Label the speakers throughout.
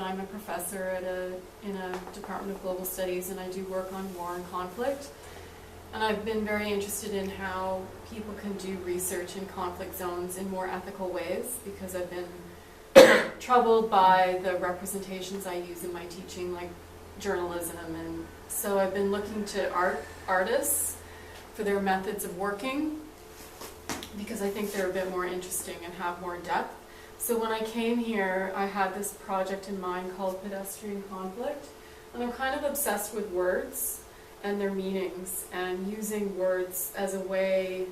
Speaker 1: I'm a professor in a Department of Global Studies, and I do work on war and conflict. And I've been very interested in how people can do research in conflict zones in more ethical ways, because I've been troubled by the representations I use in my teaching, like journalism. And so I've been looking to artists for their methods of working, because I think they're a bit more interesting and have more depth. So when I came here, I had this project in mind called Pedestrian Conflict, and I'm kind of obsessed with words and their meanings, and using words as a way,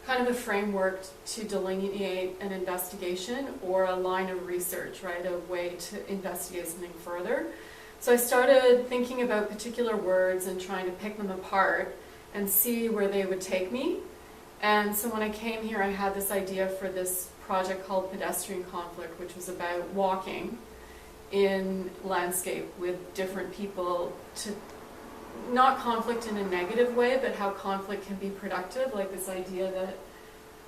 Speaker 1: kind of a framework to delineate an investigation or a line of research, right? A way to investigate something further. So I started thinking about particular words and trying to pick them apart and see where they would take me. And so when I came here, I had this idea for this project called Pedestrian Conflict, which was about walking in landscape with different people, to not conflict in a negative way, but how conflict can be productive, like this idea that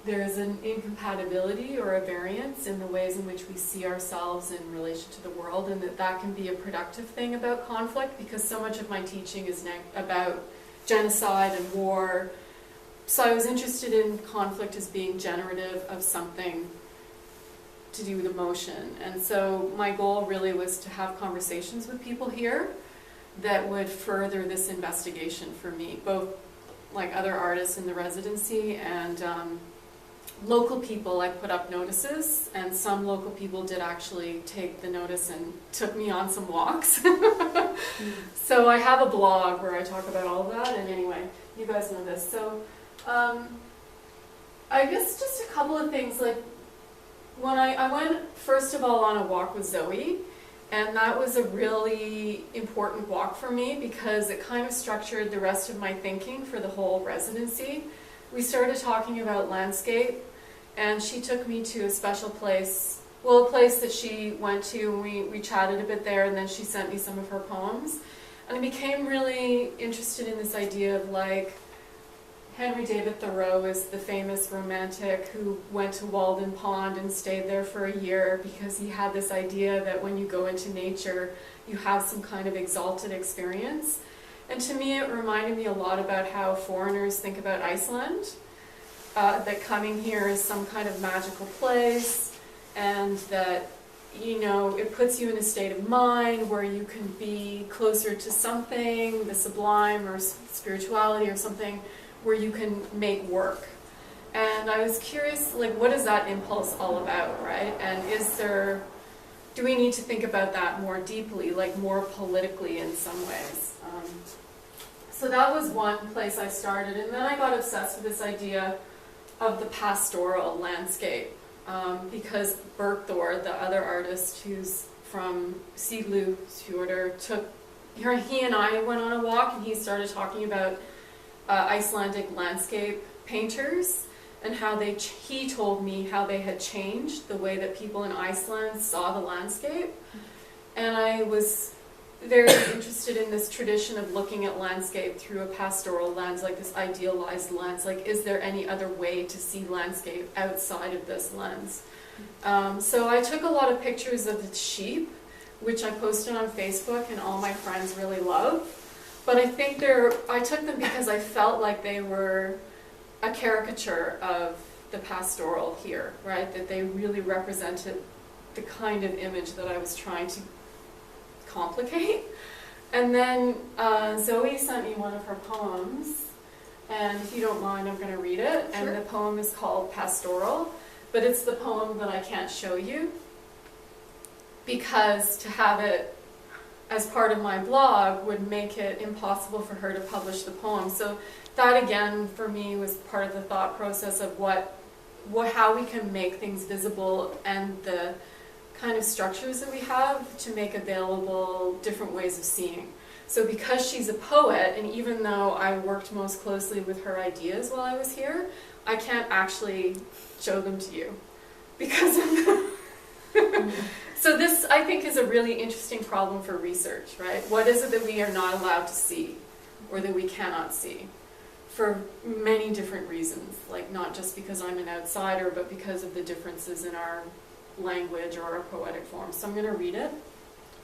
Speaker 1: there is an incompatibility or a variance in the ways in which we see ourselves in relation to the world, and that can be a productive thing about conflict, because so much of my teaching is about genocide and war. So I was interested in conflict as being generative of something to do with emotion. And so my goal really was to have conversations with people here that would further this investigation for me, both like other artists in the residency and local people. I put up notices, and some local people did actually take the notice and took me on some walks. So I have a blog where I talk about all of that, and anyway, you guys know this. So I guess just a couple of things, like when I went first of all on a walk with Zoe, and that was a really important walk for me because it kind of structured the rest of my thinking for the whole residency. We started talking about landscape, and she took me to a special place, well, a place that she went to, and we chatted a bit there, and then she sent me some of her poems. And I became really interested in this idea of, like, Henry David Thoreau is the famous romantic who went to Walden Pond and stayed there for a year because he had this idea that when you go into nature, you have some kind of exalted experience. And to me, it reminded me a lot about how foreigners think about Iceland, that coming here is some kind of magical place, and that, you know, it puts you in a state of mind where you can be closer to something, the sublime or spirituality or something, where you can make work. And I was curious, like, what is that impulse all about, right? And do we need to think about that more deeply, like more politically in some ways? So that was one place I started, and then I got obsessed with this idea of the pastoral landscape, because Bergthor, the other artist who's from Siglusfjordur, he and I went on a walk, and he started talking about Icelandic landscape painters, and how he told me how they had changed the way that people in Iceland saw the landscape. And I was very interested in this tradition of looking at landscape through a pastoral lens, like this idealized lens. Like, is there any other way to see landscape outside of this lens? So I took a lot of pictures of the sheep, which I posted on Facebook, and all my friends really love. But I think I took them because I felt like they were a caricature of the pastoral here, right? That they really represented the kind of image that I was trying to complicate. And then Zoe sent me one of her poems, and if you don't mind, I'm going to read it. Sure. And the poem is called Pastoral, but it's the poem that I can't show you, because to have it as part of my blog would make it impossible for her to publish the poem. So that, again, for me, was part of the thought process of how we can make things visible, and the kind of structures that we have to make available different ways of seeing. So because she's a poet, and even though I worked most closely with her ideas while I was here, I can't actually show them to you because of So this, I think, is a really interesting problem for research, right? What is it that we are not allowed to see, or that we cannot see, for many different reasons, like not just because I'm an outsider, but because of the differences in our language or our poetic form. So I'm going to read it.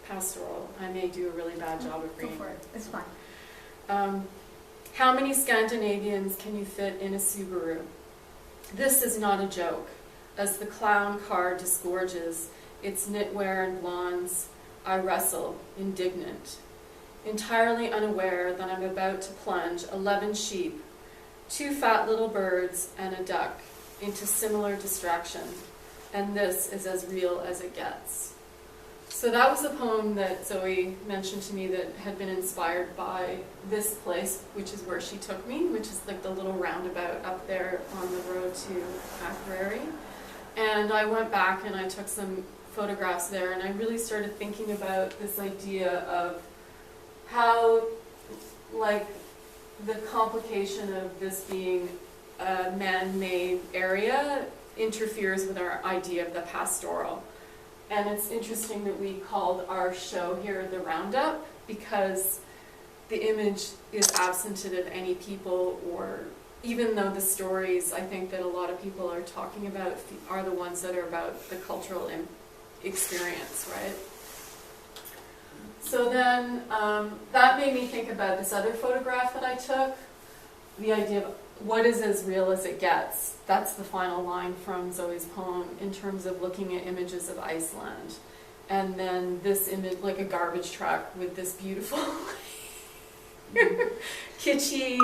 Speaker 1: pastoral. I may do a really bad job of reading.
Speaker 2: Go for it. It's fine.
Speaker 1: How many Scandinavians can you fit in a Subaru? This is not a joke. As the clown car disgorges its knitwear and blondes, I wrestle, indignant, entirely unaware that I'm about to plunge 11 sheep, 2 fat little birds, and a duck into similar distraction, and this is as real as it gets. So that was the poem that Zoe mentioned to me that had been inspired by this place, which is where she took me, which is like the little roundabout up there on the road to Akureyri. And I went back and I took some photographs there, and I really started thinking about this idea of how, like, the complication of this being a man-made area interferes with our idea of the pastoral. And it's interesting that we called our show here the Roundup, because the image is absented of any people, or even though the stories I think that a lot of people are talking about are the ones that are about the cultural experience, right? So then that made me think about this other photograph that I took, the idea of what is as real as it gets. That's the final line from Zoe's poem in terms of looking at images of Iceland. And then this image, like a garbage truck with this beautiful kitschy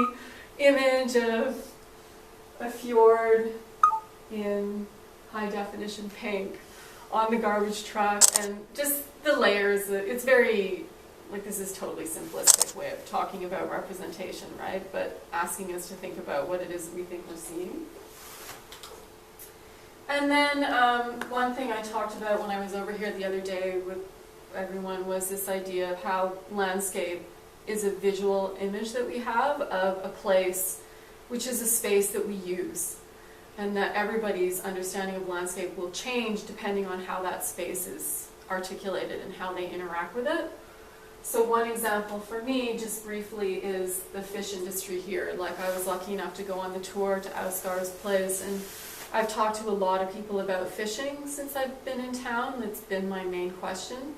Speaker 1: image of a fjord in high definition pink on the garbage truck, and just the layers. It's very, like, this is totally simplistic way of talking about representation, right? But asking us to think about what it is that we think we're seeing. And then one thing I talked about when I was over here the other day with everyone was this idea of how landscape is a visual image that we have of a place, which is a space that we use, and that everybody's understanding of landscape will change depending on how that space is articulated and how they interact with it. So one example for me, just briefly, is the fish industry here. Like, I was lucky enough to go on the tour to Ausgar's place, and I've talked to a lot of people about fishing since I've been in town. That's been my main question.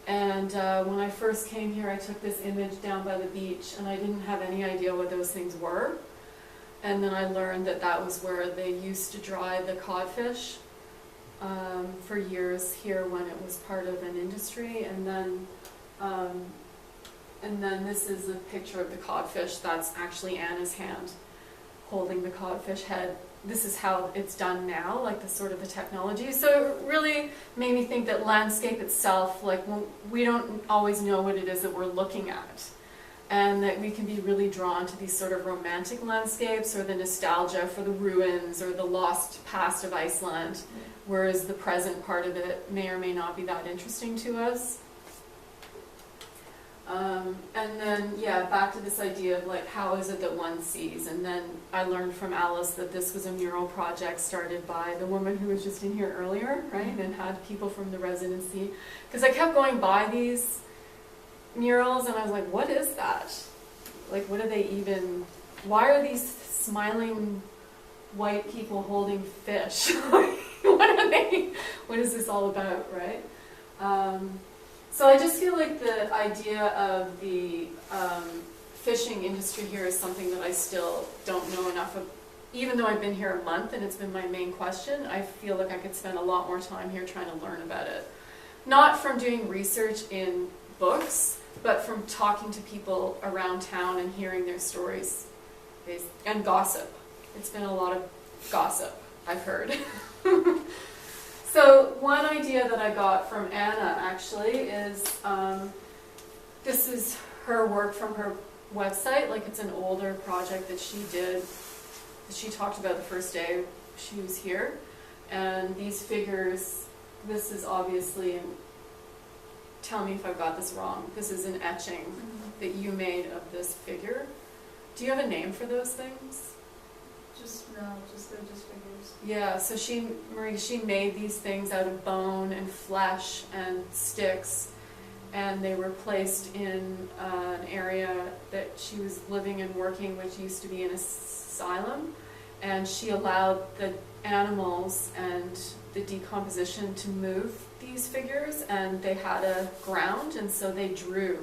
Speaker 1: And when I first came here, I took this image down by the beach, and I didn't have any idea what those things were. And then I learned that that was where they used to dry the codfish for years here when it was part of an industry. And then this is a picture of the codfish. That's actually Anna's hand holding the codfish head. This is how it's done now, like the sort of the technology. So it really made me think that landscape itself, like, we don't always know what it is that we're looking at. And that we can be really drawn to these sort of romantic landscapes, or the nostalgia for the ruins or the lost past of Iceland, whereas the present part of it may or may not be that interesting to us. And then, yeah, back to this idea of, like, how is it that one sees? And then I learned from Alice that this was a mural project started by the woman who was just in here earlier, right? And had people from the residency. Because I kept going by these murals and I was like, what is that? Like, what are they even, why are these smiling white people holding fish? What are they, what is this all about, right? So I just feel like the idea of the fishing industry here is something that I still don't know enough of. Even though I've been here a month and it's been my main question, I feel like I could spend a lot more time here trying to learn about it. Not from doing research in books, but from talking to people around town and hearing their stories and gossip. It's been a lot of gossip, I've heard. So one idea that I got from Anna, actually, is this is her work from her website. Like, it's an older project that she did, that she talked about the first day she was here. And these figures, this is obviously, tell me if I've got this wrong, this is an etching that you made of this figure. Do you have a name for those things?
Speaker 2: They're just figures.
Speaker 1: Yeah, so Marie, she made these things out of bone and flesh and sticks, and they were placed in an area that she was living and working, which used to be an asylum, and she allowed the animals and the decomposition to move these these figures, and they had a ground, and so they drew.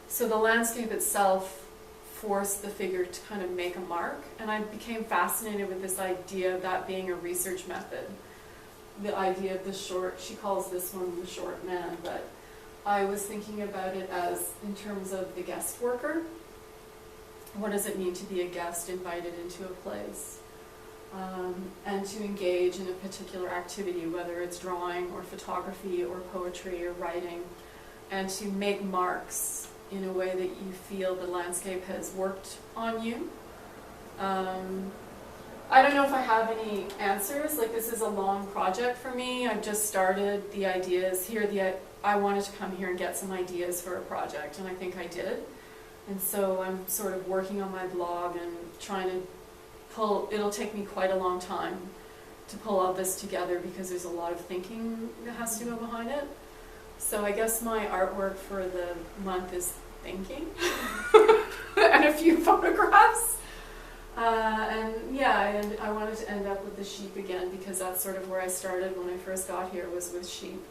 Speaker 1: So the landscape itself forced the figure to kind of make a mark, and I became fascinated with this idea of that being a research method. The idea of the short, she calls this one the short man, but I was thinking about it as in terms of the guest worker. What does it mean to be a guest invited into a place? And to engage in a particular activity, whether it's drawing or photography or poetry or writing, and to make marks in a way that you feel the landscape has worked on you. I don't know if I have any answers. Like, this is a long project for me. I've just started the ideas here. I wanted to come here and get some ideas for a project, and I think I did. And so I'm sort of working on my blog and trying to it'll take me quite a long time to pull all this together because there's a lot of thinking that has to go behind it. So I guess my artwork for the month is thinking and a few photographs. And I wanted to end up with the sheep again because that's sort of where I started when I first got here, was with sheep.